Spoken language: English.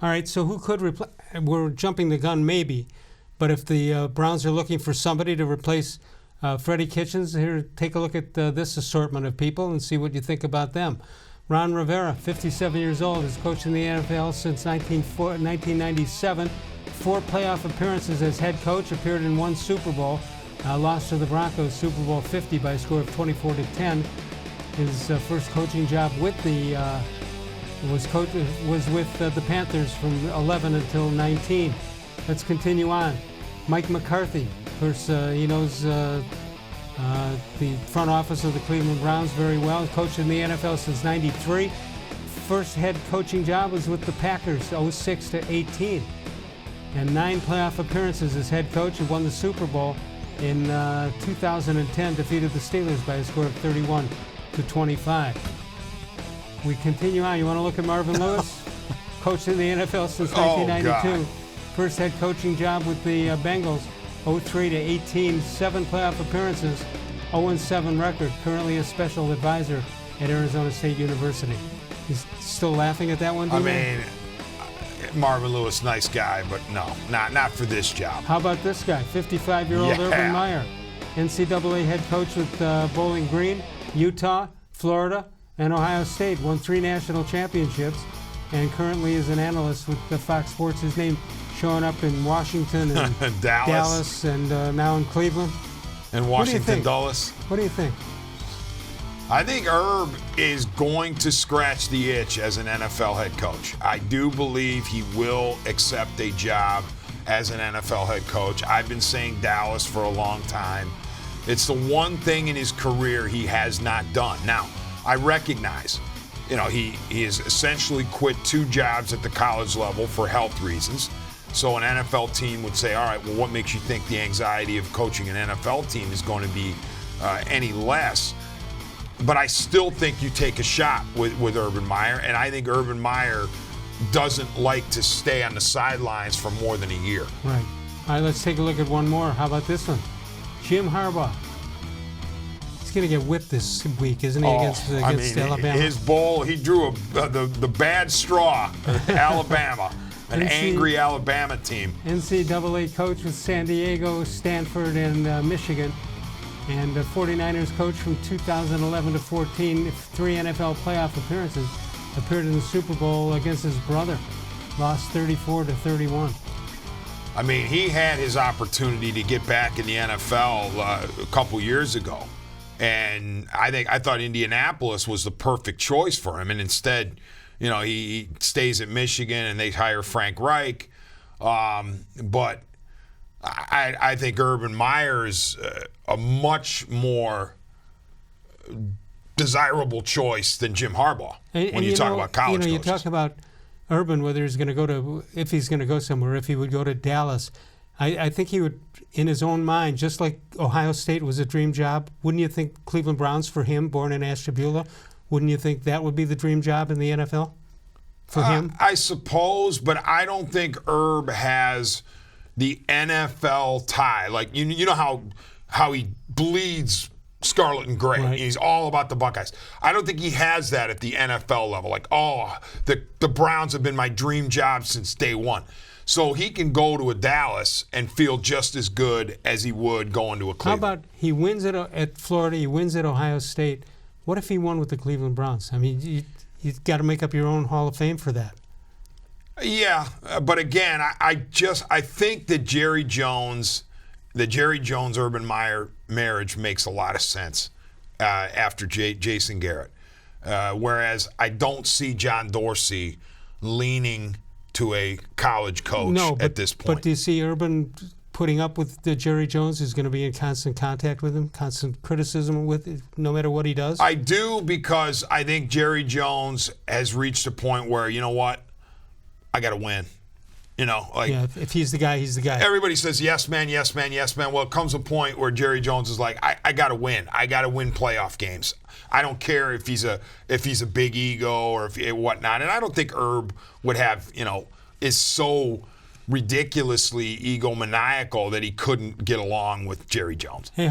All right, so who could replace? We're jumping the gun maybe, but if the Browns are looking for somebody to replace Freddie Kitchens, here, take a look at this assortment of people and see what you think about them. Ron-Rivera, 57 years old, has coached in the NFL since 1997. 4 playoff appearances as head coach, appeared in 1 Super Bowl, lost to the Broncos Super Bowl 50 by a score of 24-10. His first coaching job with the was with the Panthers from 11 until 19. Let's continue on. Mike-McCarthy, of course, he knows the front office of the Cleveland Browns very well. Coached in the NFL since '93. First head coaching job was with the Packers, 06-18. And 9 playoff appearances as head coach. He won the Super Bowl in 2010, defeated the Steelers by a score of 31-25. We continue on. You want to look at Marvin Lewis? Coached in the NFL since 1992. First head coaching job with the Bengals, 03-18, 7 playoff appearances, 0-7 record. Currently a special advisor at Arizona State University. He's still laughing at that one, I mean, Marvin Lewis, nice guy, but no, not for this job. How about this guy, 55-year-old Urban-Meyer, NCAA head coach with Bowling Green, Utah, Florida, and Ohio State. Won 3 national championships, and currently is an analyst with Fox Sports. His name showing up in Washington and Dallas and now in Cleveland. And Washington Dulles. What do you think? I think Herb is going to scratch the itch as an NFL head coach. I do believe he will accept a job as an NFL head coach. I've been saying Dallas for a long time. It's the one thing in his career he has not done. Now, I recognize, he has essentially quit 2 jobs at the college level for health reasons. So an NFL team would say, all right, well, what makes you think the anxiety of coaching an NFL team is going to be any less? But I still think you take a shot with Urban-Meyer, and I think Urban-Meyer doesn't like to stay on the sidelines for more than a year. Right. All right, let's take a look at one more. How about this one? Jim-Harbaugh. He's going to get whipped this week, isn't he, against Alabama? His bowl, he drew the bad straw, Alabama, an angry Alabama team. NCAA coach with San Diego, Stanford, and Michigan. And the 49ers coach from 2011 to 14, 3 NFL playoff appearances. Appeared in the Super Bowl against his brother. Lost 34-31. I mean, he had his opportunity to get back in the NFL a couple years ago. And I thought Indianapolis was the perfect choice for him. And instead, he stays at Michigan and they hire Frank Reich. But I think Urban-Meyer's a much more desirable choice than Jim Harbaugh when you talk about college coaches. You talk about Urban, whether he's going to go to, if he's going to go somewhere, if he would go to Dallas. I think he would, in his own mind, just like Ohio State was a dream job, wouldn't you think Cleveland Browns for him, born in Ashtabula, wouldn't you think that would be the dream job in the NFL for him? I suppose, but I don't think Herb has the NFL tie. Like, you know how he bleeds scarlet and gray. Right. He's all about the Buckeyes. I don't think he has that at the NFL level. Like, the Browns have been my dream job since day one. So he can go to a Dallas and feel just as good as he would going to a Cleveland. How about he wins it at Florida, he wins at Ohio State. What if he won with the Cleveland Browns? I mean, you've got to make up your own Hall of Fame for that. Yeah, but again, I think that Jerry Jones Urban-Meyer marriage makes a lot of sense after Jason Garrett. Whereas I don't see John Dorsey leaning to a college coach at this point. But do you see Urban putting up with the Jerry Jones, who's going to be in constant contact with him, constant criticism with him, no matter what he does? I do, because I think Jerry Jones has reached a point where, you know what, I got to win. If he's the guy, he's the guy. Everybody says yes, man, yes, man, yes, man. Well, it comes a point where Jerry Jones is like, I got to win. I got to win playoff games. I don't care if he's a big ego or if whatnot. And I don't think Herb would have, is so ridiculously egomaniacal that he couldn't get along with Jerry Jones. Hey,